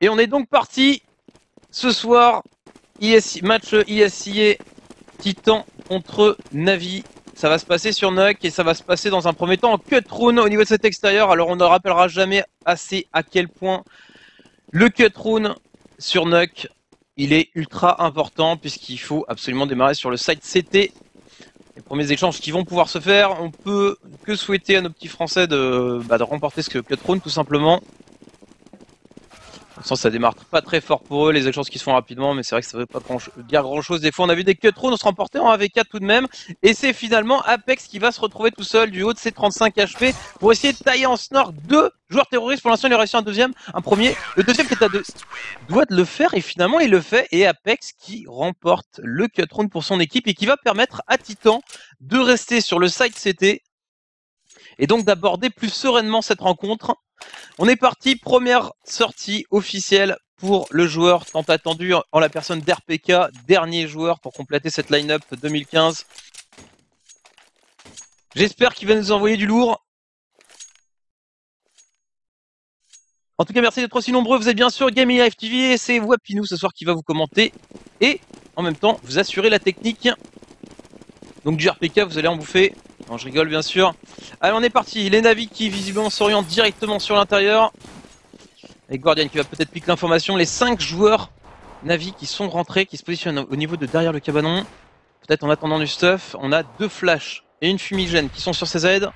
Et on est donc parti ce soir, match ISIA Titan contre Navi. Ça va se passer sur Nuck et ça va se passer dans un premier temps en cut rune au niveau de cet extérieur. Alors on ne rappellera jamais assez à quel point le cut rune sur Nuck, il est ultra important puisqu'il faut absolument démarrer sur le site CT. Les premiers échanges qui vont pouvoir se faire, on peut que souhaiter à nos petits français de remporter ce cut rune tout simplement. Ça démarre pas très fort pour eux, les échanges qui se font rapidement, mais c'est vrai que ça veut pas dire grand chose. Des fois, on a vu des cut runes se remporter en AV4 tout de même. Et c'est finalement Apex qui va se retrouver tout seul du haut de ses 35 HP pour essayer de tailler en snore deux joueurs terroristes. Pour l'instant, il a réussi un premier. Le deuxième qui est à deux doit de le faire et finalement, il le fait. Et Apex qui remporte le cut rune pour son équipe et qui va permettre à Titan de rester sur le site CT et donc d'aborder plus sereinement cette rencontre. On est parti, première sortie officielle pour le joueur tant attendu en la personne d'RPK, dernier joueur pour compléter cette line-up 2015. J'espère qu'il va nous envoyer du lourd. En tout cas, merci d'être aussi nombreux. Vous êtes bien sûr Gaming Live TV et c'est Wapinou ce soir qui va vous commenter et en même temps vous assurer la technique. Donc du RPK, vous allez en bouffer. Non, je rigole bien sûr. Allez, on est parti. Les Navi qui visiblement s'orientent directement sur l'intérieur. Et Guardian qui va peut-être piquer l'information. Les 5 joueurs Navi qui sont rentrés, qui se positionnent au niveau de derrière le cabanon. Peut-être en attendant du stuff. On a 2 flashs et une fumigène qui sont sur CZ.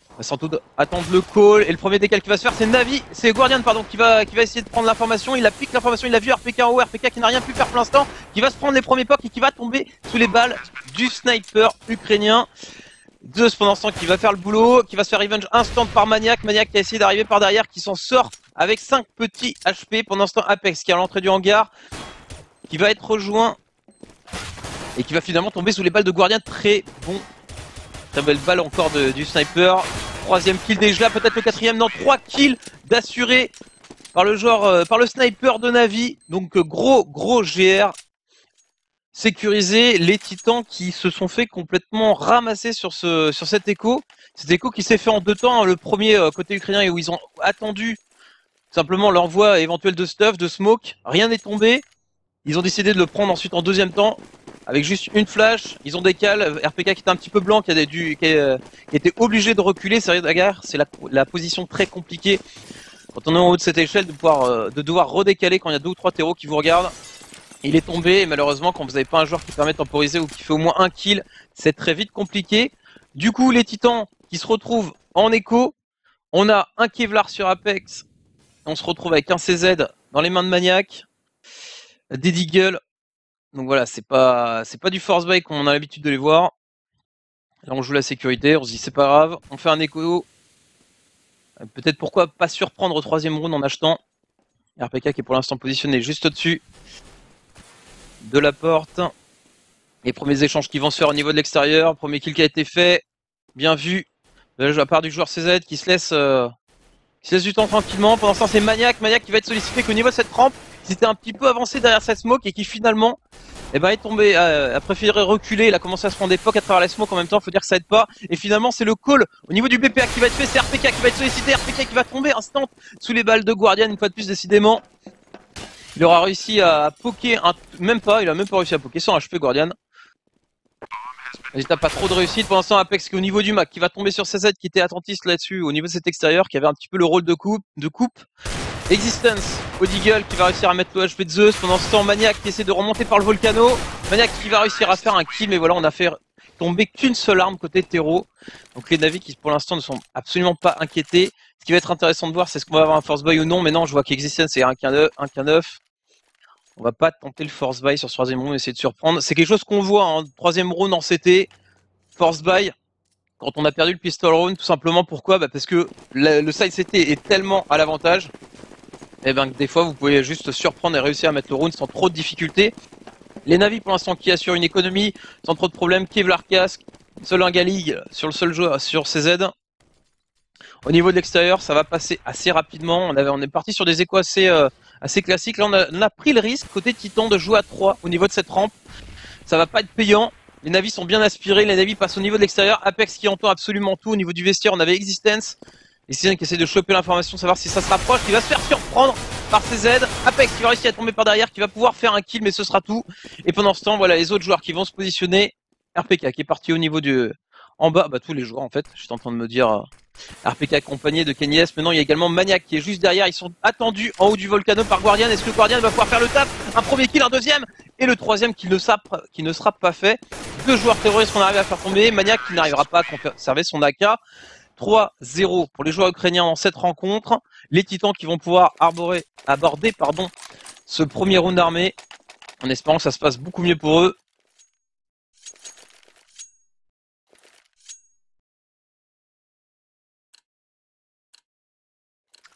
On va sans doute attendre le call. Et le premier décal qui va se faire, c'est Navi. C'est Guardian pardon qui va essayer de prendre l'information. Il a piqué l'information. Il a vu RPK en haut. RPK qui n'a rien pu faire pour l'instant. Qui va se prendre les premiers pocs et qui va tomber sous les balles du sniper ukrainien. Zeus pendant ce temps qui va faire le boulot, qui va se faire revenge instant par Maniac. Maniac qui a essayé d'arriver par derrière, qui s'en sort avec 5 petits HP. Pendant ce temps, Apex qui est à l'entrée du hangar, qui va être rejoint et qui va finalement tomber sous les balles de Guardian. Très bon, très belle balle encore du sniper. 3ème kill déjà, peut-être le 4ème, non, 3 kills d'assuré par le joueur, par le sniper de Navi. Donc gros GR. Sécuriser les Titans qui se sont fait complètement ramasser sur cet écho. Cet écho qui s'est fait en 2 temps. Le premier côté ukrainien où ils ont attendu simplement l'envoi éventuel de stuff, de smoke. Rien n'est tombé. Ils ont décidé de le prendre ensuite en 2ème temps avec juste une flash. Ils ont décalé. RPK qui était un petit peu blanc, qui était obligé de reculer. C'est la position très compliquée quand on est en haut de cette échelle de devoir redécaler quand il y a 2 ou 3 terreaux qui vous regardent. Il est tombé et malheureusement quand vous n'avez pas un joueur qui permet de temporiser ou qui fait au moins un kill, c'est très vite compliqué. Du coup les Titans qui se retrouvent en écho, on a un Kevlar sur Apex, on se retrouve avec un CZ dans les mains de Maniac, des Deagle, donc voilà c'est pas du force buy comme on a l'habitude de les voir. Là on joue la sécurité, on se dit c'est pas grave, on fait un écho, peut-être pourquoi pas surprendre au 3ème round en achetant. RPK qui est pour l'instant positionné juste au-dessus de la porte. Les premiers échanges qui vont se faire au niveau de l'extérieur. Premier kill qui a été fait. Bien vu. De la part du joueur CZ qui se laisse du temps tranquillement. Pendant ce temps, c'est Maniac. Maniac qui va être sollicité qu'au niveau de cette rampe, il était un petit peu avancé derrière cette smoke et qui finalement est tombé, a préféré reculer. Il a commencé à se prendre des pocs à travers la smoke en même temps. Faut dire que ça aide pas. Et finalement, c'est le call au niveau du BPA qui va être fait. C'est RPK qui va être sollicité. RPK qui va tomber instant sous les balles de Guardian une fois de plus décidément. Il aura réussi à poker, il a même pas réussi à poker sans HP Guardian. Il n'a pas trop de réussite. Pour l'instant, Apex qui est au niveau du Mac, qui va tomber sur CZ qui était attentiste là-dessus, au niveau de cet extérieur, qui avait un petit peu le rôle de coupe. Existence au Deagle qui va réussir à mettre le HP de Zeus. Pendant ce temps, Maniac qui essaie de remonter par le Volcano. Maniac qui va réussir à faire un kill, mais voilà, on a fait tomber qu'une seule arme côté terreau. Donc les Navi qui pour l'instant ne sont absolument pas inquiétés. Ce qui va être intéressant de voir, c'est ce qu'on va avoir un force buy ou non. Mais non, je vois qu'Existence c'est 1K9. On va pas tenter le force buy sur ce 3ème round, essayer de surprendre. C'est quelque chose qu'on voit en 3ème round en CT. Force buy, quand on a perdu le pistol round, tout simplement pourquoi parce que le side CT est tellement à l'avantage. Et que des fois vous pouvez juste surprendre et réussir à mettre le round sans trop de difficultés. Les Navi pour l'instant qui assurent une économie sans trop de problèmes. Kevlar casque, seul un Galig sur le seul joueur sur CZ. Au niveau de l'extérieur, ça va passer assez rapidement. On est parti sur des échos assez classiques. Là, on a pris le risque côté Titan de jouer à 3 au niveau de cette rampe. Ça va pas être payant. Les Navis sont bien aspirés. Les Navis passent au niveau de l'extérieur. Apex qui entend absolument tout. Au niveau du vestiaire, on avait Existence. Existence qui essaie de choper l'information, savoir si ça se rapproche. Qui va se faire surprendre par CZ. Apex qui va réussir à tomber par derrière, qui va pouvoir faire un kill, mais ce sera tout. Et pendant ce temps, voilà les autres joueurs qui vont se positionner. RPK qui est parti au niveau du... En bas, bah tous les joueurs en fait, je suis en train de me dire... RPK accompagné de Kenny S. Maintenant, il y a également Maniac qui est juste derrière. Ils sont attendus en haut du Volcano par Guardian. Est-ce que Guardian va pouvoir faire le tap? Un premier kill, un deuxième et le troisième qui ne sera pas fait. Deux joueurs terroristes qu'on arrive à faire tomber. Maniac qui n'arrivera pas à conserver son AK. 3-0 pour les joueurs ukrainiens dans cette rencontre. Les Titans qui vont pouvoir aborder ce premier round armé en espérant que ça se passe beaucoup mieux pour eux.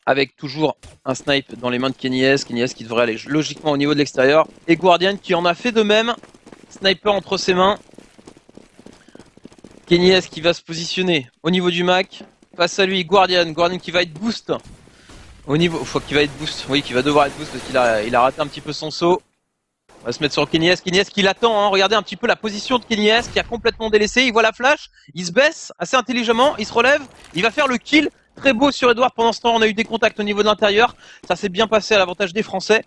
Avec toujours un snipe dans les mains de Kenny S. Kenny S qui devrait aller logiquement au niveau de l'extérieur. Et Guardian qui en a fait de même. Sniper entre ses mains. Kenny S qui va se positionner au niveau du Mac. Face à lui, Guardian qui va être boost. Au niveau, qui va être boost. Oui, qui va devoir être boost parce qu'il a raté un petit peu son saut. On va se mettre sur Kenny S. Kenny S qui l'attend. Hein. Regardez un petit peu la position de Kenny S qui a complètement délaissé. Il voit la flash. Il se baisse assez intelligemment. Il se relève. Il va faire le kill. Très beau sur Edouard. Pendant ce temps, on a eu des contacts au niveau de l'intérieur. Ça s'est bien passé à l'avantage des Français.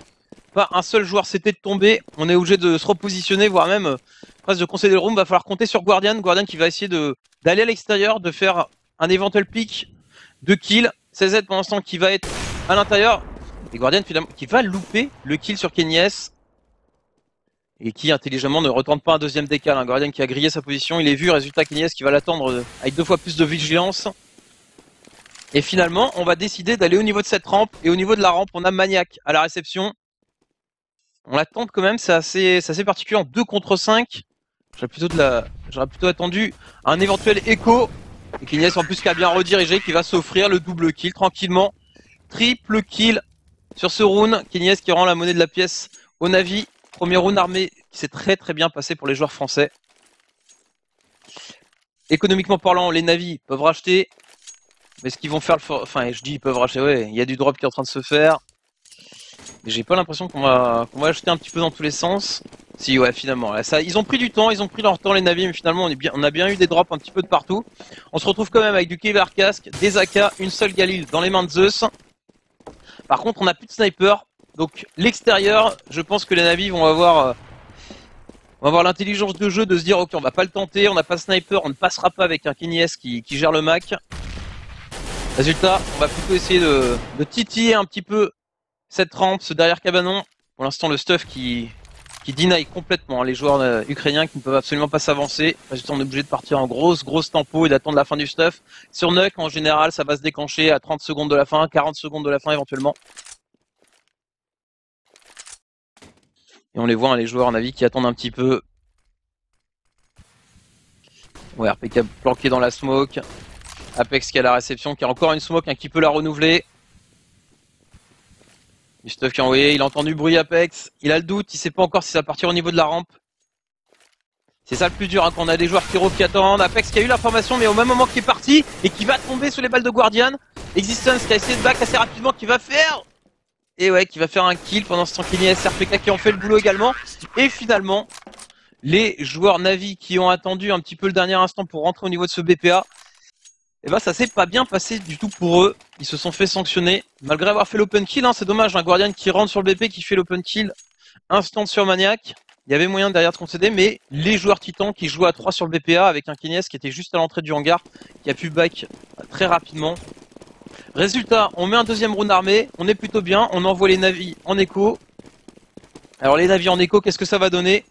Pas un seul joueur s'était tombé. On est obligé de se repositionner, voire même presque de concéder le room. Va falloir compter sur Guardian. Guardian qui va essayer d'aller à l'extérieur, de faire un éventuel pick de kill. CZ pendant ce temps qui va être à l'intérieur. Et Guardian finalement qui va louper le kill sur Kenny S. Et qui intelligemment ne retente pas un deuxième décal. Un Guardian qui a grillé sa position. Il est vu. Résultat Kenny S qui va l'attendre avec 2 fois plus de vigilance. Et finalement, on va décider d'aller au niveau de cette rampe. Et au niveau de la rampe, on a Maniac à la réception. On la tente quand même, c'est assez particulier en 2 contre 5. J'aurais plutôt attendu un éventuel écho. Et Kenny S en plus qui a bien redirigé, qui va s'offrir le double kill tranquillement. Triple kill sur ce round. Kenny S qui rend la monnaie de la pièce au Na'Vi. Premier round armé qui s'est très bien passé pour les joueurs français. Économiquement parlant, les Na'Vi peuvent racheter. Mais ce qu'ils vont faire, enfin je dis ils peuvent racheter, ouais, il y a du drop qui est en train de se faire. Mais j'ai pas l'impression qu'on va acheter un petit peu dans tous les sens. Si ouais finalement, là, ça, ils ont pris du temps, ils ont pris leur temps les Na'Vi, mais finalement on a bien eu des drops un petit peu de partout. On se retrouve quand même avec du Kevlar casque, des AK, une seule Galil dans les mains de Zeus. Par contre on n'a plus de sniper, donc l'extérieur, je pense que les Na'Vi vont avoir l'intelligence de jeu de se dire ok on va pas le tenter, on n'a pas de sniper, on ne passera pas avec un Kenny S qui gère le Mac. Résultat, on va plutôt essayer de titiller un petit peu cette rampe, ce derrière cabanon. Pour l'instant, le stuff qui deny complètement les joueurs ukrainiens qui ne peuvent absolument pas s'avancer. Résultat, on est obligé de partir en grosse tempo et d'attendre la fin du stuff. Sur Nuck, en général, ça va se déclencher à 30 secondes de la fin, 40 secondes de la fin éventuellement. Et on les voit, hein, les joueurs en avis qui attendent un petit peu. Ouais, RPK planqué dans la smoke. Apex qui a la réception, qui a encore une smoke, hein, qui peut la renouveler. Du stuff qui a envoyé, il a entendu bruit Apex, il a le doute, il sait pas encore si ça va partir au niveau de la rampe. C'est ça le plus dur, hein, quand on a des joueurs qui attendent. Apex qui a eu l'information, mais au même moment qu'il est parti, et qui va tomber sous les balles de Guardian. Existence qui a essayé de back assez rapidement, qui va faire... Et ouais, qui va faire un kill pendant ce temps Kenny S, RPK qui ont fait le boulot également. Et finalement, les joueurs Na'Vi qui ont attendu un petit peu le dernier instant pour rentrer au niveau de ce BPA, et bah ça s'est pas bien passé du tout pour eux. Ils se sont fait sanctionner malgré avoir fait l'open kill, hein, c'est dommage, un Guardian qui rentre sur le BP, qui fait l'open kill instant sur Maniac. Il y avait moyen derrière de concéder, mais les joueurs titans qui jouent à 3 sur le BPA avec un Kenny S qui était juste à l'entrée du hangar, qui a pu back très rapidement. Résultat, on met un deuxième round armé, on est plutôt bien, on envoie les Na'Vi en écho. Alors les Na'Vi en écho, qu'est-ce que ça va donner?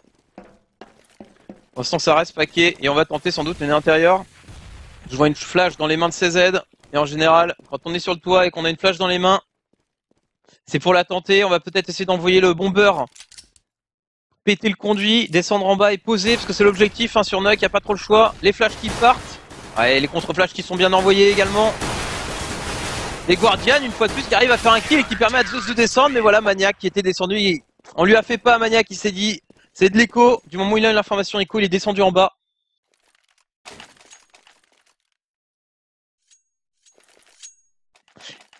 Pour l'instant ça reste paquet et on va tenter sans doute mener intérieur. Je vois une flash dans les mains de CZ, et en général, quand on est sur le toit et qu'on a une flash dans les mains, c'est pour la tenter. On va peut-être essayer d'envoyer le bomber, péter le conduit, descendre en bas et poser, parce que c'est l'objectif, hein, sur Nuck, il n'y a pas trop le choix. Les flashs qui partent, ouais, les contre-flashs qui sont bien envoyés également. Les Guardians, une fois de plus, qui arrivent à faire un kill et qui permet à Zeus de descendre, mais voilà, Maniac qui était descendu, on lui a fait pas à Maniac, il s'est dit, c'est de l'écho, du moment où il a eu l'information écho, il est descendu en bas.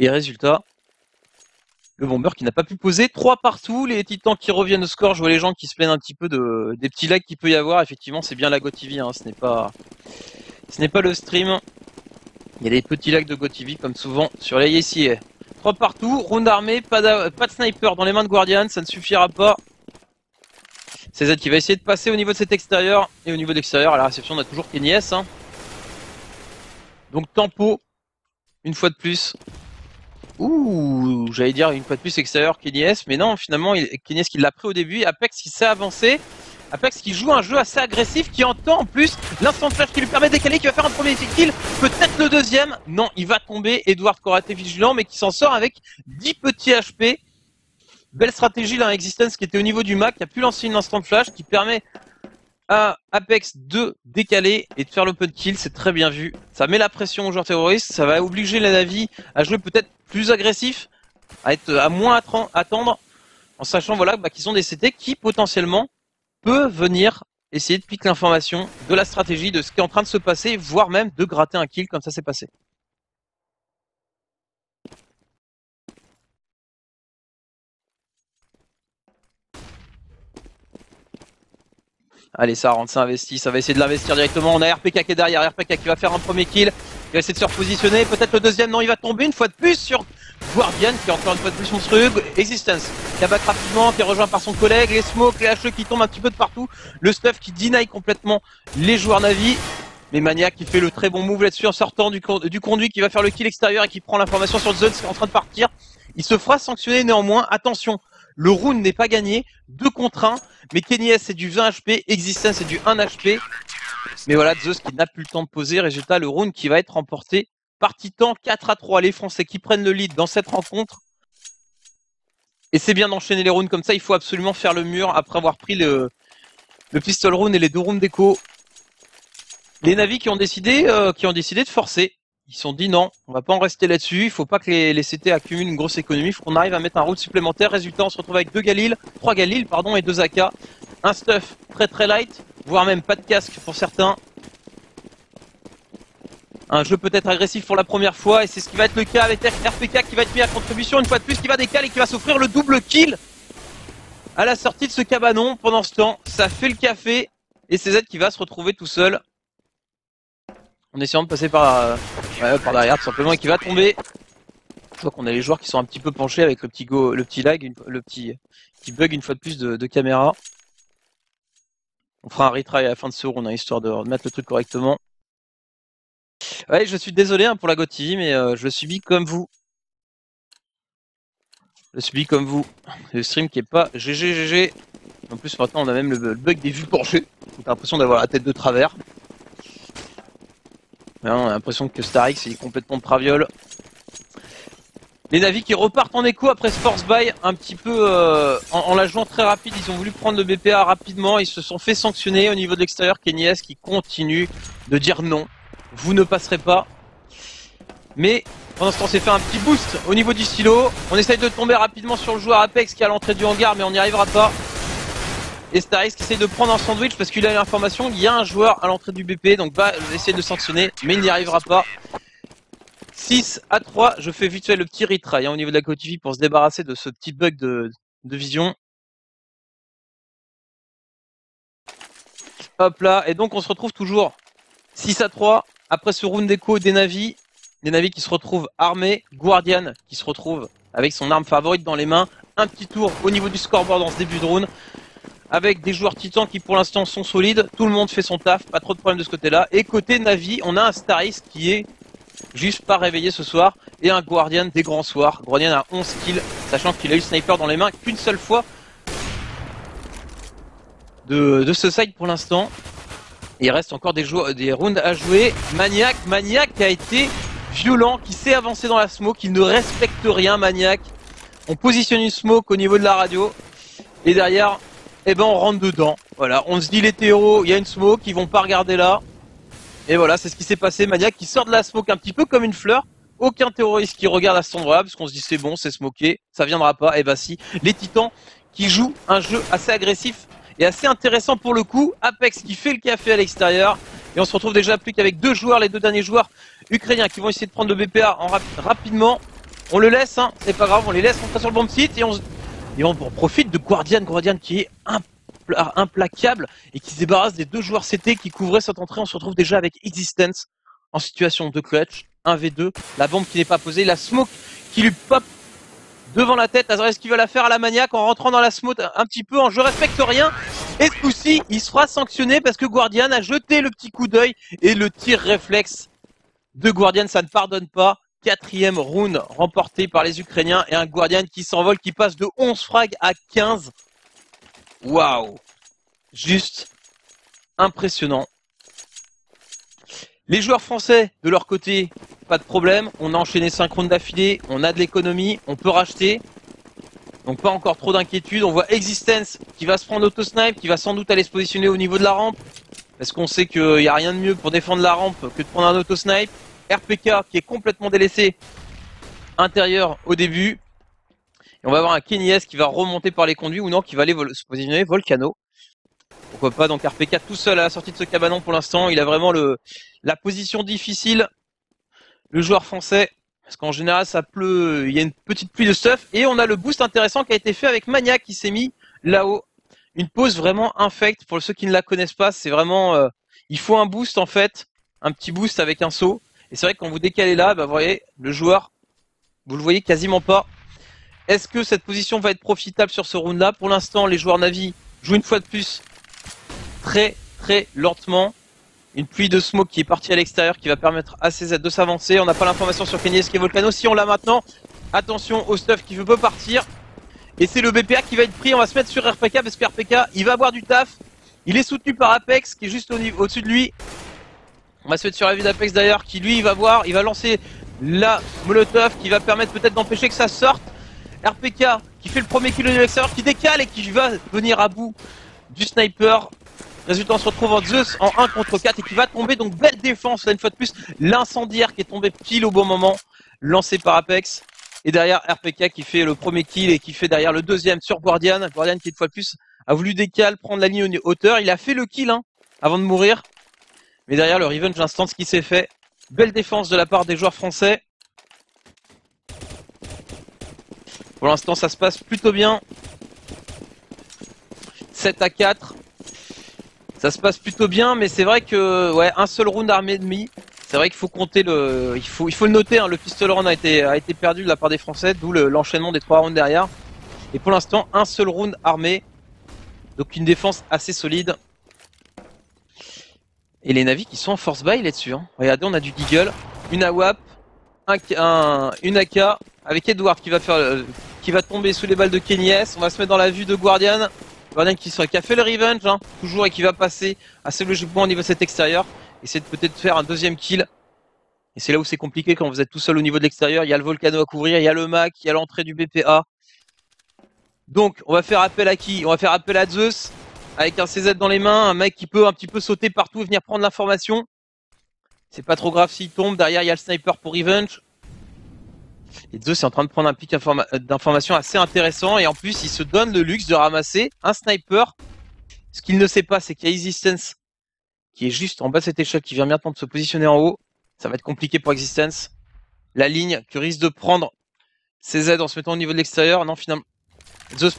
Et résultat, le bomber qui n'a pas pu poser 3 partout, les titans qui reviennent au score. Je vois les gens qui se plaignent un petit peu des petits lags qu'il peut y avoir. Effectivement, c'est bien la GoTV, hein, ce n'est pas le stream. Il y a des petits lags de GoTV comme souvent sur la ICA. 3 partout, round armé, pas de sniper dans les mains de Guardian, ça ne suffira pas. CZ qui va essayer de passer au niveau de cet extérieur. Et au niveau de l'extérieur, à la réception, on a toujours Kenny S. Hein. Donc tempo, une fois de plus. Ouh, j'allais dire une fois de plus extérieur Kenny S, mais non, finalement, Kenny S qui l'a pris au début. Apex qui s'est avancé. Apex qui joue un jeu assez agressif, qui entend en plus l'instant flash qui lui permet de décaler, qui va faire un premier kill, peut-être le deuxième. Non, il va tomber. Edward qui aura été vigilant, mais qui s'en sort avec 10 petits HP. Belle stratégie là, Existence qui était au niveau du Mac, qui a pu lancer une instant flash, qui permet à Apex de décaler et de faire l'open kill, c'est très bien vu. Ça met la pression aux joueurs terroristes, ça va obliger les Na'Vi à jouer peut-être plus agressif, à moins attendre, en sachant voilà, qu'ils sont des CT qui potentiellement peuvent venir essayer de piquer l'information de la stratégie, de ce qui est en train de se passer, voire même de gratter un kill comme ça s'est passé. Allez, ça rentre, ça investit, ça va essayer de l'investir directement. On a RPK qui est derrière, RPK qui va faire un premier kill. Il va essayer de se repositionner, peut-être le deuxième, non, il va tomber une fois de plus sur Guardian qui est encore une fois de plus monstrueux. Existence qui abatte rapidement, qui est rejoint par son collègue, les smokes, les HE qui tombent un petit peu de partout. Le stuff qui deny complètement les joueurs Na'Vi. Mais Maniac qui fait le très bon move là-dessus en sortant du conduit, qui va faire le kill extérieur et qui prend l'information sur Zone qui est en train de partir. Il se fera sanctionner néanmoins, attention. Le round n'est pas gagné, 2 contre 1, mais Kenny S c'est du 20 HP, Existence c'est du 1 HP. Mais voilà, Zeus qui n'a plus le temps de poser, résultat le round qui va être remporté par Titan 4-3. Les Français qui prennent le lead dans cette rencontre. Et c'est bien d'enchaîner les rounds comme ça, il faut absolument faire le mur après avoir pris le pistol round et les 2 rounds d'écho. Les Na'Vi qui ont décidé de forcer. Ils se sont dit non, on va pas en rester là-dessus, il faut pas que les CT accumulent une grosse économie, il faut qu'on arrive à mettre un route supplémentaire. Résultat, on se retrouve avec 3 Galil et 2 AK. Un stuff très très light, voire même pas de casque pour certains. Un jeu peut-être agressif pour la première fois et c'est ce qui va être le cas avec RPK qui va être mis à contribution une fois de plus, qui va décaler et qui va s'offrir le double kill à la sortie de ce cabanon. Pendant ce temps, ça fait le café et CZ qui va se retrouver tout seul. En essayant de passer par derrière tout simplement et qui va tomber. Je vois qu'on a les joueurs qui sont un petit peu penchés avec le petit lag, le petit bug une fois de plus de caméra. On fera un retry à la fin de ce round, hein, histoire de mettre le truc correctement. Ouais, je suis désolé hein, pour la GoTV, mais je le subis comme vous. Le stream qui est pas GG. En plus maintenant on a même le bug des vues penchées. T'as l'impression d'avoir la tête de travers. Ouais, on a l'impression que Starix est complètement de traviole. Les Na'Vi qui repartent en écho après ce force buy un petit peu en la jouant très rapide. Ils ont voulu prendre le BPA rapidement. Ils se sont fait sanctionner au niveau de l'extérieur. Kenny S qui continue de dire non. Vous ne passerez pas. Mais pendant ce temps, on s'est fait un petit boost au niveau du stylo. On essaye de tomber rapidement sur le joueur Apex qui est à l'entrée du hangar, mais on n'y arrivera pas. Et Starix qui essaye de prendre un sandwich parce qu'il a l'information qu'il y a un joueur à l'entrée du BP, donc va essayer de le sanctionner, mais il n'y arrivera pas. 6-3, je fais vite fait le petit retry hein, au niveau de la GoTV pour se débarrasser de ce petit bug de vision. Hop là, et donc on se retrouve toujours 6-3 après ce round d'écho des Na'Vi. Des Na'Vi qui se retrouvent armés, Guardian qui se retrouve avec son arme favorite dans les mains. Un petit tour au niveau du scoreboard en ce début de round. Avec des joueurs titans qui pour l'instant sont solides, tout le monde fait son taf, pas trop de problèmes de ce côté-là. Et côté Na'Vi, on a un Starix qui est juste pas réveillé ce soir, et un Guardian des grands soirs. Guardian a 11 kills, sachant qu'il a eu le sniper dans les mains qu'une seule fois de ce side pour l'instant. Il reste encore des rounds à jouer. Maniac qui a été violent, qui s'est avancé dans la smoke, qui ne respecte rien, Maniac. On positionne une smoke au niveau de la radio, et derrière... Eh ben on rentre dedans, voilà, on se dit les terreaux, il y a une smoke, ils vont pas regarder là. Et voilà, c'est ce qui s'est passé, Maniac qui sort de la smoke un petit peu comme une fleur. Aucun terroriste qui regarde à cet endroit-là, parce qu'on se dit c'est bon, c'est smoké, ça viendra pas. Et bah si, les Titans qui jouent un jeu assez agressif et assez intéressant pour le coup. Apex qui fait le café à l'extérieur. Et on se retrouve déjà plus qu'avec 2 joueurs, les 2 derniers joueurs ukrainiens qui vont essayer de prendre le BPA rapidement. On le laisse, hein, c'est pas grave, on les laisse rentrer sur le bomb site et on profite de Guardian qui est implacable et qui se débarrasse des 2 joueurs CT qui couvraient cette entrée. On se retrouve déjà avec Existence en situation de clutch. 1v2. La bombe qui n'est pas posée, la smoke qui lui pop devant la tête. Azrael qui va la faire à la maniaque en rentrant dans la smoke un petit peu en je respecte rien. Et ce coup-ci, il sera sanctionné parce que Guardian a jeté le petit coup d'œil et le tir réflexe de Guardian, ça ne pardonne pas. 4e round remporté par les Ukrainiens et un Guardian qui s'envole, qui passe de 11 frags à 15. Waouh! Juste impressionnant. Les joueurs français, de leur côté, pas de problème. On a enchaîné 5 rounds d'affilée, on a de l'économie, on peut racheter. Donc pas encore trop d'inquiétude. On voit Existence qui va se prendre auto-snipe, qui va sans doute aller se positionner au niveau de la rampe. Parce qu'on sait qu'il n'y a rien de mieux pour défendre la rampe que de prendre un auto-snipe. RPK qui est complètement délaissé intérieur au début. Et on va avoir un Kenny S qui va remonter par les conduits ou non, qui va aller se positionner Volcano. Pourquoi pas, donc RPK tout seul à la sortie de ce cabanon pour l'instant. Il a vraiment la position difficile, le joueur français. Parce qu'en général ça pleut, il y a une petite pluie de stuff. Et on a le boost intéressant qui a été fait avec Maniac qui s'est mis là-haut. Une pose vraiment infecte, pour ceux qui ne la connaissent pas, c'est vraiment... il faut un boost en fait, un petit boost avec un saut. Et c'est vrai que quand vous décalez là, bah, vous voyez, le joueur, vous le voyez quasiment pas. Est-ce que cette position va être profitable sur ce round-là? Pour l'instant, les joueurs Navi jouent une fois de plus très lentement. Une pluie de smoke qui est partie à l'extérieur qui va permettre à CZ de s'avancer. On n'a pas l'information sur Kenny et Volcano. Si on l'a maintenant, attention au stuff qui peut partir. Et c'est le BPA qui va être pris. On va se mettre sur RPK parce que RPK, il va avoir du taf. Il est soutenu par Apex qui est juste au-dessus de lui. On va se mettre sur la vue d'Apex d'ailleurs qui lui il va lancer la molotov qui va permettre peut-être d'empêcher que ça sorte. RPK qui fait le premier kill de l'extérieur, qui décale et qui va venir à bout du sniper. Résultat, on se retrouve en Zeus en 1 contre 4 et qui va tomber. Donc belle défense là une fois de plus. L'incendiaire qui est tombé pile au bon moment, lancé par Apex. Et derrière RPK qui fait le premier kill et qui fait derrière le deuxième sur Guardian. Guardian qui une fois de plus a voulu décaler, prendre la ligne hauteur. Il a fait le kill avant de mourir. Mais derrière le revenge instant qui s'est fait. Belle défense de la part des joueurs français. Pour l'instant ça se passe plutôt bien. 7 à 4. Ça se passe plutôt bien, mais c'est vrai que ouais, un seul round armé et demi. C'est vrai qu'il faut compter il faut le noter, le pistol round a été perdu de la part des Français, d'où l'enchaînement des 3 rounds derrière. Et pour l'instant, un seul round armé. Donc une défense assez solide. Et les navis qui sont en force buy là-dessus. Regardez, on a du Deagle, une AWAP, une AK avec Edward qui va tomber sous les balles de Kenny S. On va se mettre dans la vue de Guardian. Guardian qui a fait le revenge, toujours, et qui va passer assez logiquement au niveau de cet extérieur. Essayer de peut-être faire un deuxième kill. Et c'est là où c'est compliqué quand vous êtes tout seul au niveau de l'extérieur. Il y a le Volcano à couvrir, il y a le Mac, il y a l'entrée du BPA. Donc on va faire appel à qui? On va faire appel à Zeus. Avec un CZ dans les mains, un mec qui peut un petit peu sauter partout et venir prendre l'information. C'est pas trop grave s'il tombe. Derrière, il y a le sniper pour Revenge. Et Zeus est en train de prendre un pic d'information assez intéressant. Et en plus, il se donne le luxe de ramasser un sniper. Ce qu'il ne sait pas, c'est qu'il y a Existence qui est juste en bas de cette échelle, qui vient maintenant de se positionner en haut. Ça va être compliqué pour Existence. La ligne que risque de prendre CZ en se mettant au niveau de l'extérieur. Non, finalement. Zeus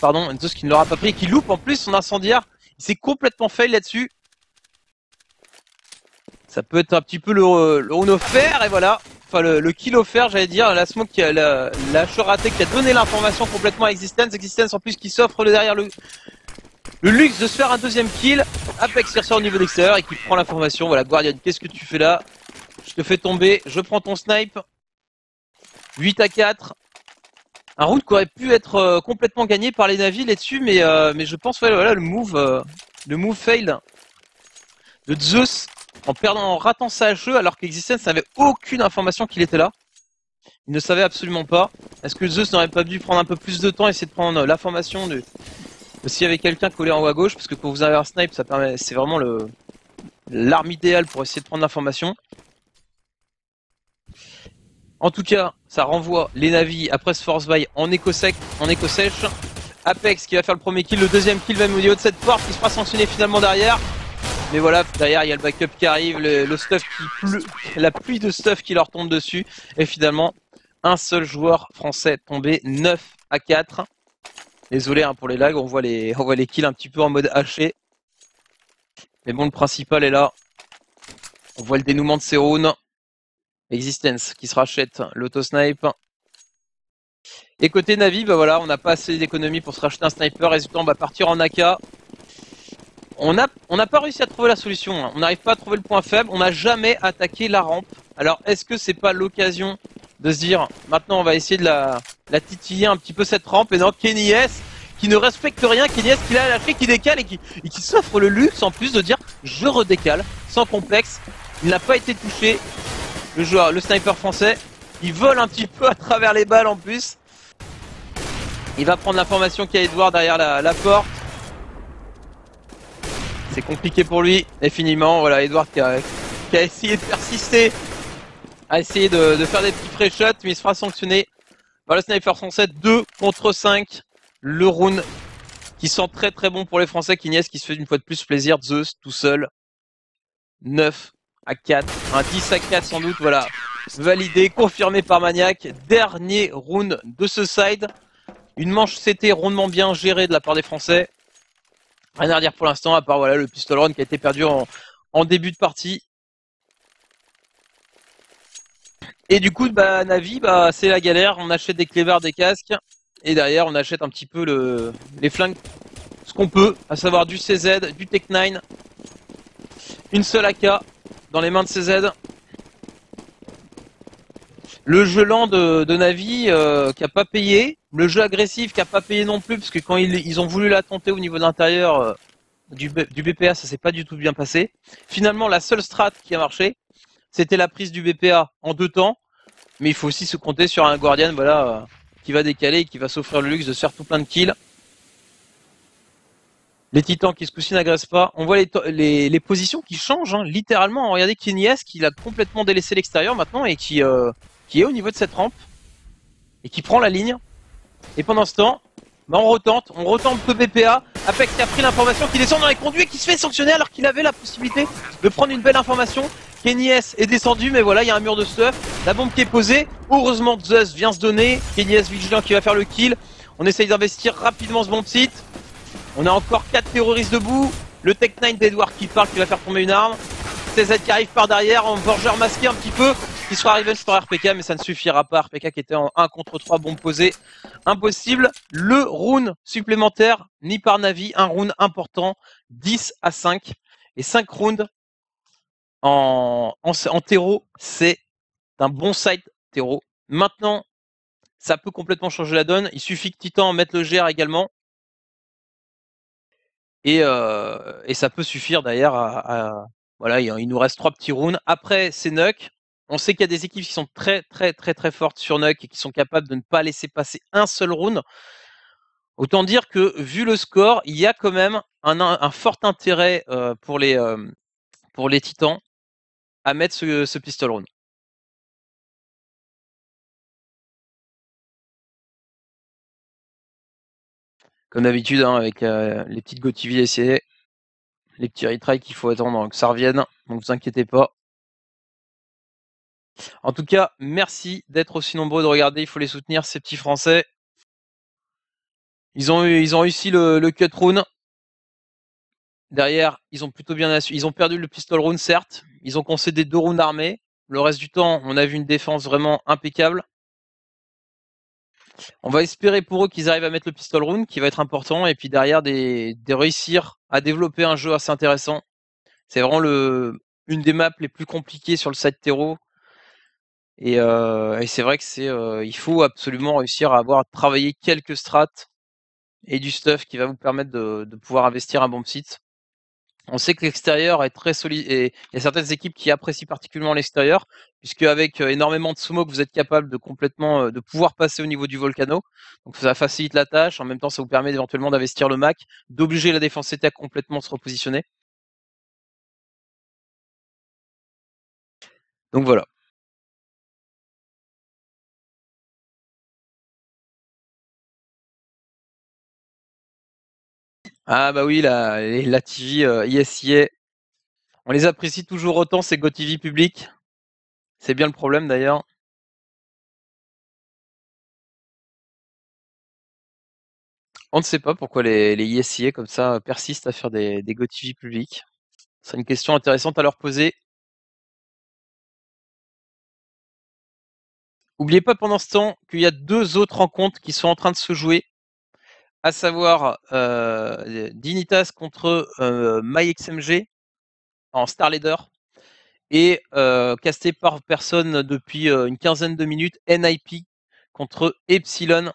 qui ne l'aura pas pris et qui loupe en plus son incendiaire. Il s'est complètement fail là-dessus. Ça peut être un petit peu le round offert et voilà. Enfin le kill offert, j'allais dire. La smoke, la raté qui a donné l'information complètement à Existence. Existence en plus qui s'offre derrière le luxe de se faire un deuxième kill. Apex qui ressort au niveau d'extérieur et qui prend l'information. Voilà, Guardian, qu'est-ce que tu fais là? Je te fais tomber, je prends ton snipe. 8 à 4. Un round qui aurait pu être complètement gagné par les navis là-dessus, mais je pense voilà le move fail de Zeus en ratant sa HE alors qu'Existence n'avait aucune information qu'il était là. Il ne savait absolument pas. Est-ce que Zeus n'aurait pas dû prendre un peu plus de temps et essayer de prendre l'information de s'il y avait quelqu'un collé en haut à gauche, parce que quand vous avez un snipe, ça permet, c'est vraiment l'arme idéale pour essayer de prendre l'information. En tout cas, ça renvoie les navis après ce force buy en éco-sèche. Apex qui va faire le premier kill, le deuxième kill même au niveau de cette porte qui se fera sanctionner finalement derrière. Mais voilà, derrière il y a le backup qui arrive, le stuff qui pleut, la pluie de stuff qui leur tombe dessus. Et finalement, un seul joueur français tombé 9 à 4. Désolé pour les lags, on voit les kills un petit peu en mode haché. Mais bon, le principal est là. On voit le dénouement de ces rounds. Existence qui se rachète l'autosnipe. Et côté Navi, bah voilà, on n'a pas assez d'économie pour se racheter un sniper. Résultat, on va partir en AK. On n'a pas réussi à trouver la solution. Hein. On n'arrive pas à trouver le point faible. On n'a jamais attaqué la rampe. Alors, est-ce que c'est pas l'occasion de se dire, maintenant, on va essayer de la titiller un petit peu cette rampe. Et non, Kenny S, qui ne respecte rien, Kenny S qui l'a lâché, qui décale et qui s'offre le luxe en plus de dire, je redécale, sans complexe. Il n'a pas été touché. Le joueur, le sniper français, il vole un petit peu à travers les balles en plus. Il va prendre l'information qu'il y a Edouard derrière la porte. C'est compliqué pour lui, définitivement. Voilà, Edouard qui a essayé de persister, a essayé de faire des petits frais shots, mais il se fera sanctionner par le sniper français. 2 contre 5. Le round qui sent très très bon pour les Français. Kinyes qui se fait une fois de plus plaisir. Zeus tout seul. 9 à 4. Un 10 à 4 sans doute. Voilà. Validé, confirmé par Maniac. Dernier round de ce side. Une manche CT rondement bien gérée de la part des Français. Rien à dire pour l'instant, à part voilà, le pistol run qui a été perdu en début de partie. Et du coup, bah, Navi, bah, c'est la galère. On achète des clébards, des casques. Et derrière, on achète un petit peu les flingues, ce qu'on peut, à savoir du CZ, du Tech 9. Une seule AK dans les mains de CZ. Le jeu lent de Navi qui a pas payé. Le jeu agressif qui a pas payé non plus, parce que quand ils ont voulu la tenter au niveau de l'intérieur du BPA, ça s'est pas du tout bien passé. Finalement, la seule strat qui a marché, c'était la prise du BPA en 2 temps. Mais il faut aussi se compter sur un Guardian voilà, qui va décaler et qui va s'offrir le luxe de se faire tout plein de kills. Les titans qui ce coup-ci n'agressent pas. On voit les positions qui changent, hein, littéralement. Regardez Kenny S qui a complètement délaissé l'extérieur maintenant et qui est au niveau de cette rampe et qui prend la ligne. Et pendant ce temps, bah on retente peu BPA. Apex qui a pris l'information, qui descend dans les conduits et qui se fait sanctionner alors qu'il avait la possibilité de prendre une belle information. Kenny S est descendu, mais voilà, il y a un mur de stuff. La bombe qui est posée. Heureusement, Zeus vient se donner. Kenny S vigilant qui va faire le kill. On essaye d'investir rapidement ce bomb site. On a encore 4 terroristes debout. Le Tech 9 d'Edward qui parle, qui va faire tomber une arme. CZ qui arrive par derrière en forgeur masqué un petit peu. Qui sera revenge par RPK, mais ça ne suffira pas. RPK qui était en 1 contre 3, bombe posée. Impossible. Le round supplémentaire, ni par Navi. Un round important. 10 à 5. Et 5 rounds en terreau, c'est un bon side terreau. Maintenant, ça peut complètement changer la donne. Il suffit que Titan mette le GR également. Et ça peut suffire d'ailleurs voilà, il nous reste 3 petits rounds. Après, c'est Nuck. On sait qu'il y a des équipes qui sont très très très très fortes sur Nuck et qui sont capables de ne pas laisser passer un seul round. Autant dire que, vu le score, il y a quand même un fort intérêt pour les Titans à mettre ce pistol round. Comme d'habitude, hein, avec les petites GoTV essayées, les petits retries qu'il faut attendre que ça revienne, donc vous inquiétez pas. En tout cas, merci d'être aussi nombreux de regarder, il faut les soutenir, ces petits Français. Ils ont réussi le cut rune. Derrière, ils ont plutôt bien ils ont perdu le pistol rune, certes. Ils ont concédé 2 rounds armés. Le reste du temps, on a vu une défense vraiment impeccable. On va espérer pour eux qu'ils arrivent à mettre le pistol rune, qui va être important, et puis derrière, de réussir à développer un jeu assez intéressant. C'est vraiment une des maps les plus compliquées sur le side terreau. Et c'est vrai que il faut absolument réussir à avoir travaillé quelques strats et du stuff qui va vous permettre de pouvoir investir un bomb site. On sait que l'extérieur est très solide et il y a certaines équipes qui apprécient particulièrement l'extérieur, puisque avec énormément de smoke, vous êtes capable de complètement de pouvoir passer au niveau du volcano. Donc ça facilite la tâche. En même temps, ça vous permet éventuellement d'investir le Mac, d'obliger la défense CT à complètement se repositionner. Donc voilà. Ah bah oui, la TV ISIA, on les apprécie toujours autant, ces GoTV publics. C'est bien le problème d'ailleurs. On ne sait pas pourquoi les ISIA comme ça persistent à faire des GoTV publics. C'est une question intéressante à leur poser. Oubliez pas pendant ce temps qu'il y a 2 autres rencontres qui sont en train de se jouer, à savoir Dignitas contre MyXMG en Star Leader et casté par personne depuis une quinzaine de minutes, NIP contre Epsilon.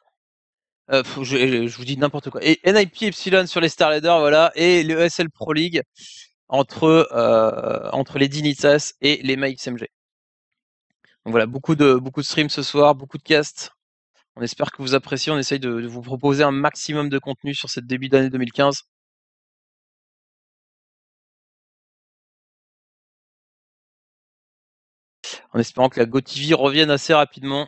Je vous dis n'importe quoi. Et NIP Epsilon sur les Star Leader, voilà, et le ESL Pro League entre les Dignitas et les MyXMG. Donc voilà, beaucoup de streams ce soir, beaucoup de casts. On espère que vous appréciez, on essaye de vous proposer un maximum de contenu sur cette début d'année 2015. En espérant que la GoTV revienne assez rapidement.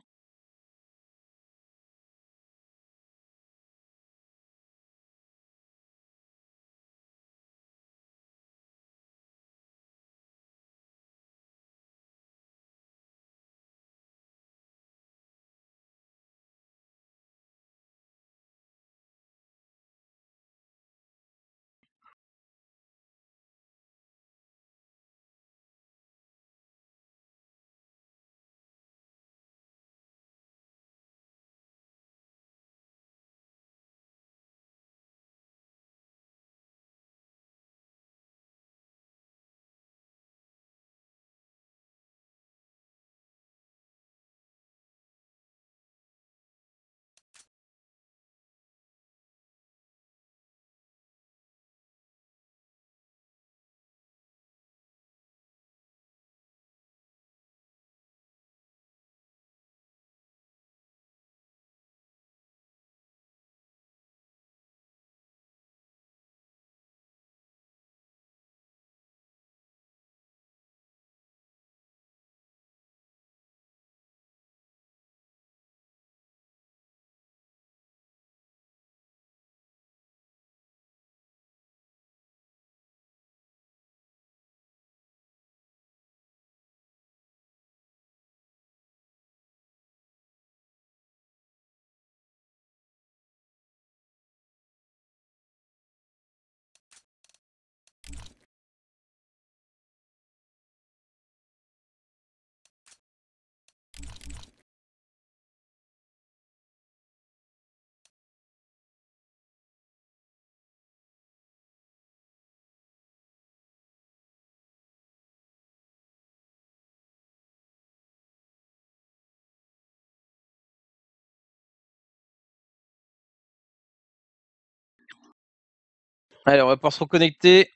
Allez, on va pouvoir se reconnecter.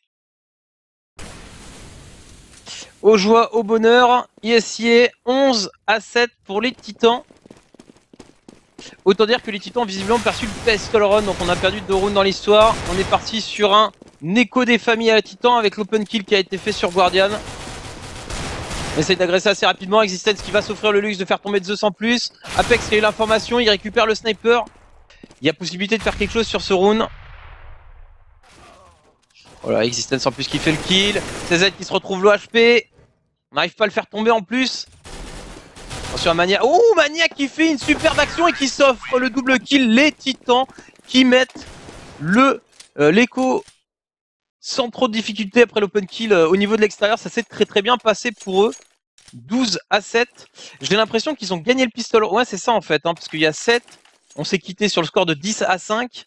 Aux joies, au bonheur, ISIA 11-7 pour les Titans. Autant dire que les Titans ont visiblement perçu le pistol run, donc on a perdu 2 rounds dans l'histoire. On est parti sur un écho des familles à la Titan avec l'open kill qui a été fait sur Guardian. On essaye d'agresser assez rapidement, Existence qui va s'offrir le luxe de faire tomber Zeus en plus. Apex qui a eu l'information, il récupère le sniper. Il y a possibilité de faire quelque chose sur ce round. Voilà, Existence en plus qui fait le kill. CZ qui se retrouve l'OHP. On n'arrive pas à le faire tomber en plus. Attention à Mania. Oh, Mania qui fait une superbe action et qui s'offre le double kill. Les Titans qui mettent l'écho sans trop de difficulté après l'open kill au niveau de l'extérieur. Ça s'est très bien passé pour eux. 12-7. J'ai l'impression qu'ils ont gagné le pistolet. Ouais, c'est ça en fait, hein, parce qu'il y a 7. On s'est quitté sur le score de 10-5.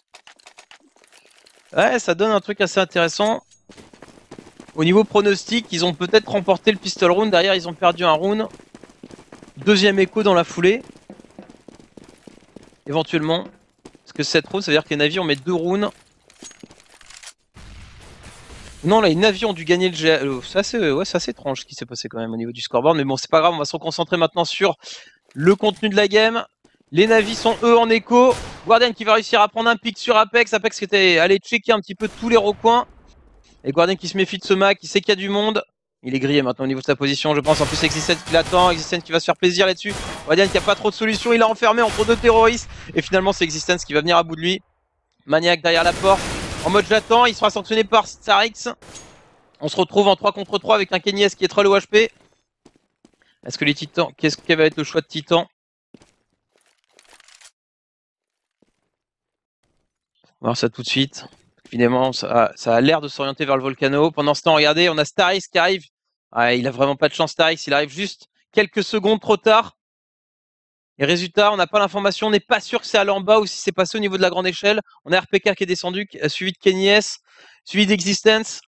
Ouais, ça donne un truc assez intéressant. Au niveau pronostic, ils ont peut-être remporté le pistol round. Derrière, ils ont perdu un round. Deuxième écho dans la foulée. Éventuellement. Parce que 7 rounds, ça veut dire que les navires, on met 2 rounds. Non, là, les navires ont dû gagner le GA. C'est assez étrange ce qui s'est passé quand même au niveau du scoreboard. Mais bon, c'est pas grave, on va se reconcentrer maintenant sur le contenu de la game. Les navis sont eux en écho. Guardian qui va réussir à prendre un pic sur Apex. Apex qui était allé checker un petit peu tous les recoins. Et Guardian qui se méfie de ce Mac, il sait qu'il y a du monde. Il est grillé maintenant au niveau de sa position, je pense. En plus, Existence qui l'attend, Existence qui va se faire plaisir là-dessus. Guardian qui a pas trop de solutions, il est enfermé entre 2 terroristes. Et finalement, c'est Existence qui va venir à bout de lui. Maniac derrière la porte. En mode j'attends, il sera sanctionné par Starix. On se retrouve en 3 contre 3 avec un Kenyes qui est troll au HP. Est-ce que les Titans... Qu'est-ce que va être le choix de Titan? On va voir ça tout de suite. Finalement, ça a l'air de s'orienter vers le Volcano. Pendant ce temps, regardez, on a Starix qui arrive. Ah, il a vraiment pas de chance, Starix. Il arrive juste quelques secondes trop tard. Et résultat, on n'a pas l'information, on n'est pas sûr que c'est allé en bas ou si c'est passé au niveau de la grande échelle. On a RPK qui est descendu, suivi de Kenny S, suivi d'Existence.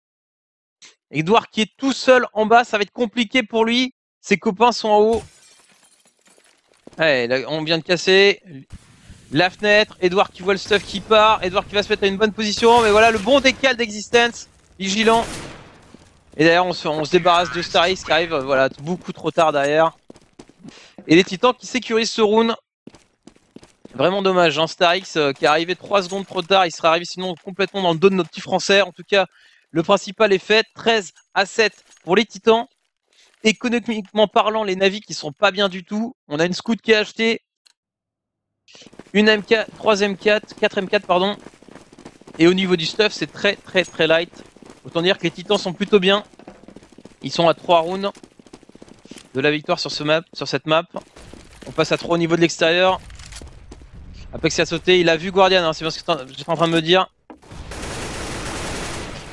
Edouard qui est tout seul en bas, ça va être compliqué pour lui. Ses copains sont en haut. Ouais, là, on vient de casser la fenêtre. Edouard qui voit le stuff qui part. Edouard qui va se mettre à une bonne position. Mais voilà, le bon décal d'Existence. Vigilant. Et d'ailleurs, on se débarrasse de Starix qui arrive voilà, beaucoup trop tard derrière. Et les Titans qui sécurisent ce round. Vraiment dommage, hein. Starix qui est arrivé 3 secondes trop tard. Il serait arrivé sinon complètement dans le dos de nos petits Français. En tout cas, le principal est fait. 13-7 pour les Titans. Économiquement parlant, les navis qui sont pas bien du tout. On a une scout qui est achetée. Une M4, 3 M4, 4 M4 pardon. Et au niveau du stuff, c'est très light. Autant dire que les Titans sont plutôt bien. Ils sont à 3 rounds de la victoire sur cette map. On passe à 3 au niveau de l'extérieur. Apex a sauté, il a vu Guardian, hein, c'est bien ce que j'étais en train de me dire.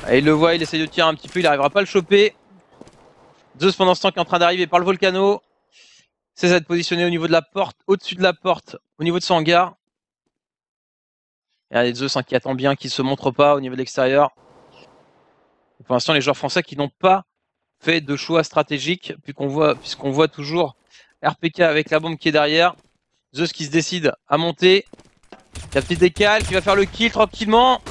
Et il le voit, il essaie de tirer un petit peu, il n'arrivera pas à le choper. Zeus pendant ce temps qui est en train d'arriver par le volcano. CZ positionné au niveau de la porte, au-dessus de la porte, au niveau de son hangar. Et Zeus hein, qui attend bien, qui ne se montre pas au niveau de l'extérieur. Pour l'instant, les joueurs français qui n'ont pas fait de choix stratégiques, puisqu'on voit toujours RPK avec la bombe qui est derrière. Zeus qui se décide à monter. La petite décale qui va faire le kill tranquillement.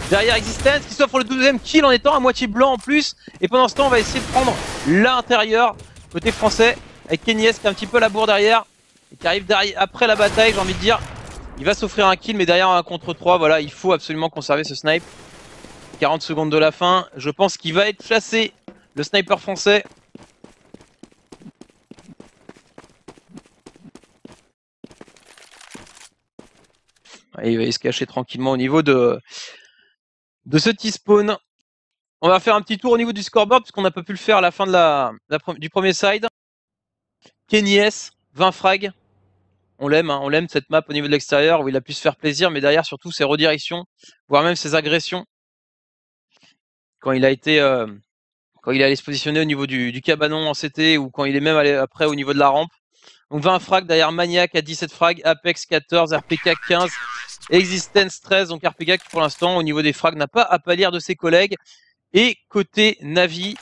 Derrière Existence qui s'offre le 12e kill en étant à moitié blanc en plus. Et pendant ce temps, on va essayer de prendre l'intérieur côté français avec Kenny S qui a un petit peu la bourre derrière. Et qui arrive derrière, après la bataille, j'ai envie de dire. Il va s'offrir un kill, mais derrière un contre 3. Voilà, il faut absolument conserver ce snipe. 40 secondes de la fin. Je pense qu'il va être chassé, le sniper français. Et il va se cacher tranquillement au niveau de ce T-spawn. On va faire un petit tour au niveau du scoreboard puisqu'on n'a pas pu le faire à la fin de du premier side. Kenny S, 20 frags. On l'aime, hein, on l'aime cette map au niveau de l'extérieur où il a pu se faire plaisir, mais derrière surtout ses redirections, voire même ses agressions. Quand il est allé se positionner au niveau du cabanon en CT ou quand il est même allé après au niveau de la rampe. Donc 20 frags derrière Maniac à 17 frags, Apex 14, RPK 15, Existence 13. Donc RPK qui pour l'instant au niveau des frags n'a pas à pâlir de ses collègues. Et côté Navi,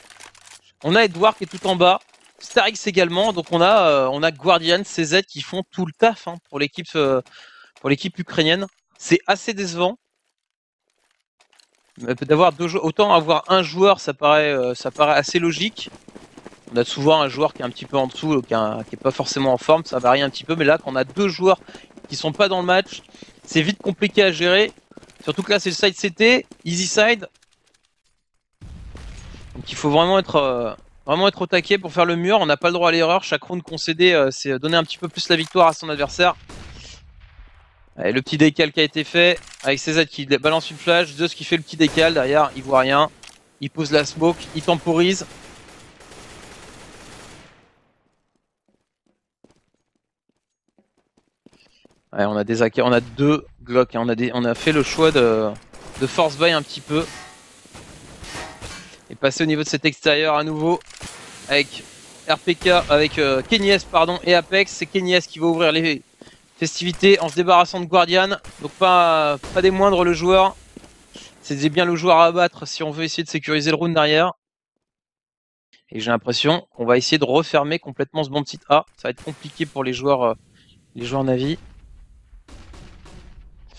on a Edouard qui est tout en bas, Starix également. Donc on a Guardian, CZ qui font tout le taf hein, pour l'équipe ukrainienne. C'est assez décevant. D'avoir deux joueurs, autant avoir un joueur, ça paraît assez logique. On a souvent un joueur qui est un petit peu en dessous, qui est pas forcément en forme, ça varie un petit peu. Mais là, quand on a deux joueurs qui sont pas dans le match, c'est vite compliqué à gérer. Surtout que là, c'est le side CT, easy side. Donc il faut vraiment être au taquet pour faire le mur. On n'a pas le droit à l'erreur. Chaque round concédé, c'est donner un petit peu plus la victoire à son adversaire. Allez, le petit décal qui a été fait avec CZ qui balance une flash. Zeus qui fait le petit décal derrière, il voit rien. Il pose la smoke, il temporise. Ouais, on a des AK, on a deux Glock, hein. On a fait le choix de force buy un petit peu. Et passer au niveau de cet extérieur à nouveau avec RPK, avec Kenny S pardon, et Apex. C'est Kenny S qui va ouvrir les festivités en se débarrassant de Guardian. Donc pas des moindres le joueur. C'est bien le joueur à abattre si on veut essayer de sécuriser le round derrière. Et j'ai l'impression qu'on va essayer de refermer complètement ce bon site A. Ça va être compliqué pour les joueurs Navi.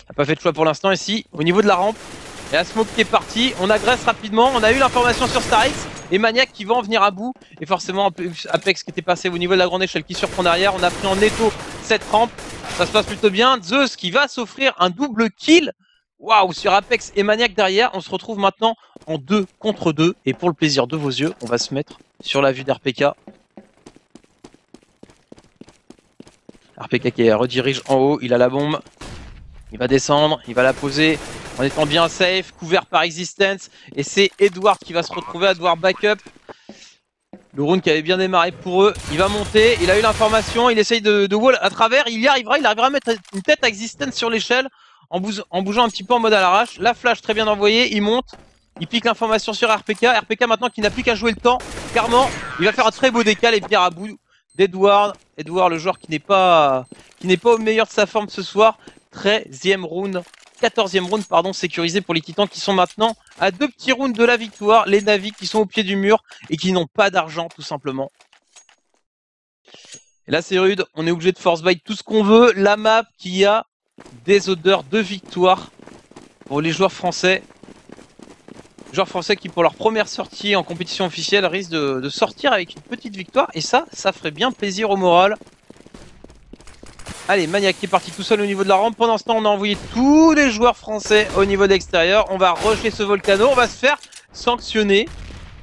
On n'a pas fait de choix pour l'instant ici. Au niveau de la rampe, et la smoke qui est partie, on agresse rapidement. On a eu l'information sur Starix et Maniac qui va en venir à bout. Et forcément Apex qui était passé au niveau de la grande échelle qui surprend derrière. On a pris en netto cette rampe. Ça se passe plutôt bien. Zeus qui va s'offrir un double kill. Waouh, sur Apex et Maniac derrière. On se retrouve maintenant en 2 contre 2. Et pour le plaisir de vos yeux, on va se mettre sur la vue d'RPK. RPK qui redirige en haut, il a la bombe. Il va descendre, il va la poser en étant bien safe, couvert par Existence. Et c'est Edouard qui va se retrouver à devoir backup. Le round qui avait bien démarré pour eux. Il va monter, il a eu l'information, il essaye de wall à travers. Il arrivera à mettre une tête à Existence sur l'échelle en bougeant un petit peu en mode à l'arrache. La flash très bien envoyée, il monte. Il pique l'information sur RPK. RPK maintenant qui n'a plus qu'à jouer le temps. Clairement, il va faire un très beau décal et venir à bout d'Edward. Edward, le joueur qui n'est pas au meilleur de sa forme ce soir. 13e round. 14e round, pardon, sécurisé pour les Titans qui sont maintenant à 2 petits rounds de la victoire. Les Navis qui sont au pied du mur et qui n'ont pas d'argent, tout simplement. Et là, c'est rude. On est obligé de force bite tout ce qu'on veut. La map qui a des odeurs de victoire pour les joueurs français. Joueurs français qui, pour leur première sortie en compétition officielle, risquent de sortir avec une petite victoire. Et ça ferait bien plaisir au moral. Allez, Maniac qui est parti tout seul au niveau de la rampe. Pendant ce temps, on a envoyé tous les joueurs français au niveau de l'extérieur. On va rusher ce Volcano. On va se faire sanctionner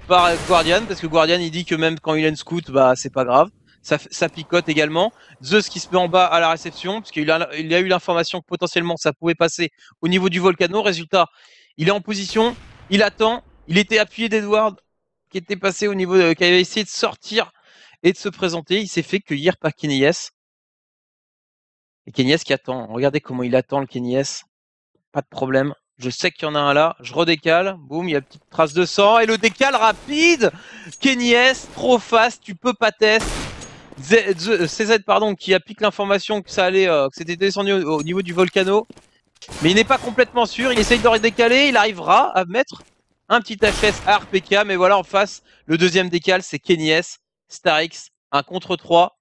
par Guardian. Parce que Guardian, il dit que même quand il a une scout, bah c'est pas grave. Ça picote également. Zeus qui se met en bas à la réception. Parce qu'il a eu l'information que potentiellement ça pouvait passer au niveau du Volcano. Résultat, il est en position. Il attend. Il était appuyé d'Edward qui était passé au niveau qui avait essayé de sortir et de se présenter. Il s'est fait cueillir par Kenyes. Et Kenyes qui attend. Regardez comment il attend le Kenyes. Pas de problème. Je sais qu'il y en a un là. Je redécale. Boum, il y a une petite trace de sang. Et le décale rapide. Kenyes, trop fast. Tu peux pas test. CZ, pardon, qui applique l'information que ça allait, que c'était descendu au niveau du Volcano. Mais il n'est pas complètement sûr. Il essaye de redécaler. Il arrivera à mettre un petit HS à RPK. Mais voilà, en face, le deuxième décal, c'est Kenyes. Starix, 1 contre 3.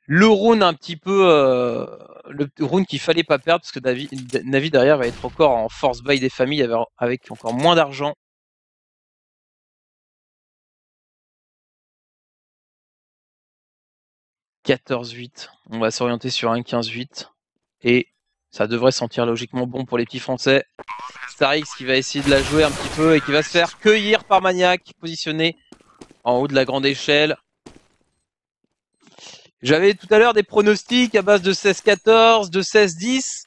Le round un petit peu, le round qu'il fallait pas perdre parce que Navi derrière va être encore en force buy des familles avec encore moins d'argent. « 14-8 ». On va s'orienter sur un 15-8. Et ça devrait sentir logiquement bon pour les petits Français. Starix qui va essayer de la jouer un petit peu et qui va se faire cueillir par Maniac, positionné en haut de la grande échelle. J'avais tout à l'heure des pronostics à base de 16-14, de 16-10.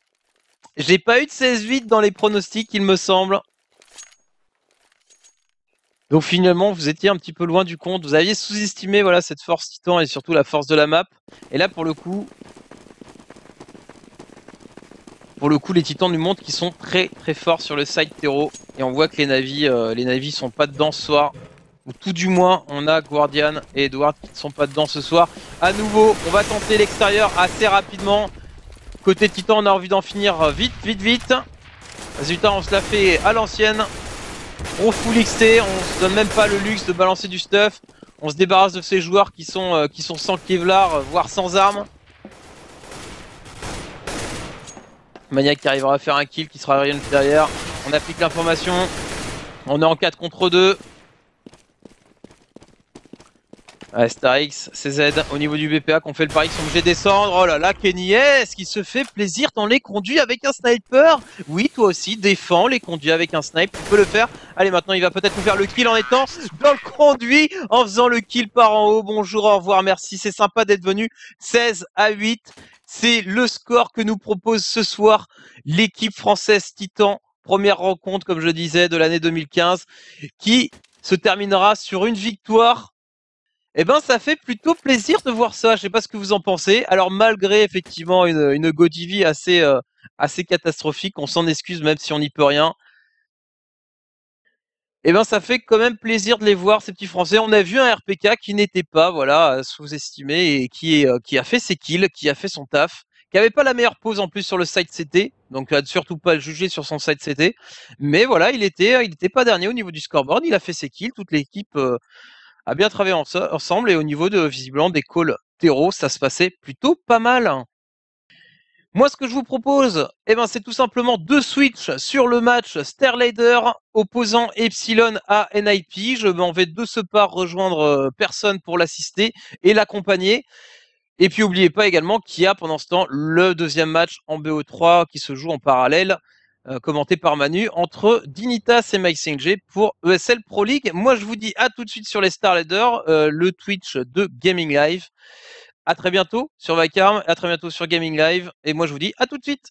J'ai pas eu de 16-8 dans les pronostics, il me semble. Donc finalement, vous étiez un petit peu loin du compte. Vous aviez sous-estimé voilà, cette force Titan et surtout la force de la map. Et là, pour le coup, les Titans nous montrent qu'ils sont très très forts sur le side terreau. Et on voit que les Navis sont pas dedans ce soir. Ou tout du moins, on a Guardian et Edward qui ne sont pas dedans ce soir. À nouveau, on va tenter l'extérieur assez rapidement. Côté Titan, on a envie d'en finir vite. Résultat, on se la fait à l'ancienne. On full XT, on se donne même pas le luxe de balancer du stuff. On se débarrasse de ces joueurs qui sont sans Kevlar, voire sans armes. Maniac qui arrivera à faire un kill, qui sera rien derrière. On applique l'information. On est en 4 contre 2. Ouais, Starix, CZ au niveau du BPA qu'on fait le pari qu'ils sont obligés de descendre. Oh là là, Kenyes qui se fait plaisir dans les conduits avec un sniper. Oui, toi aussi, défends les conduits avec un snipe, tu peux le faire. Allez, maintenant il va peut-être nous faire le kill en étant dans le conduit, en faisant le kill par en haut. Bonjour, au revoir, merci, c'est sympa d'être venu. 16-8, c'est le score que nous propose ce soir l'équipe française Titan. Première rencontre, comme je disais, de l'année 2015, qui se terminera sur une victoire. Eh ben, ça fait plutôt plaisir de voir ça. Je sais pas ce que vous en pensez. Alors, malgré effectivement une GoTV assez catastrophique, on s'en excuse même si on n'y peut rien. Eh ben, ça fait quand même plaisir de les voir, ces petits Français. On a vu un RPK qui n'était pas, voilà, sous-estimé et qui a fait ses kills, qui a fait son taf, qui avait pas la meilleure pose en plus sur le side CT. Donc, surtout pas le juger sur son side CT. Mais voilà, il était pas dernier au niveau du scoreboard. Il a fait ses kills. Toute l'équipe, a bien travaillé ensemble et au niveau de visiblement des calls terreau, ça se passait plutôt pas mal. Moi, ce que je vous propose, eh ben, c'est tout simplement de switch sur le match Starlader opposant Epsilon à NIP. Je m'en vais de ce pas rejoindre personne pour l'assister et l'accompagner. Et puis, n'oubliez pas également qu'il y a pendant ce temps le deuxième match en BO3 qui se joue en parallèle, commenté par Manu, entre Dignitas et MySingG pour ESL Pro League. Moi, je vous dis à tout de suite sur les Starladder, le Twitch de Gaming Live. À très bientôt sur Vacarme, à très bientôt sur Gaming Live. Et moi, je vous dis à tout de suite.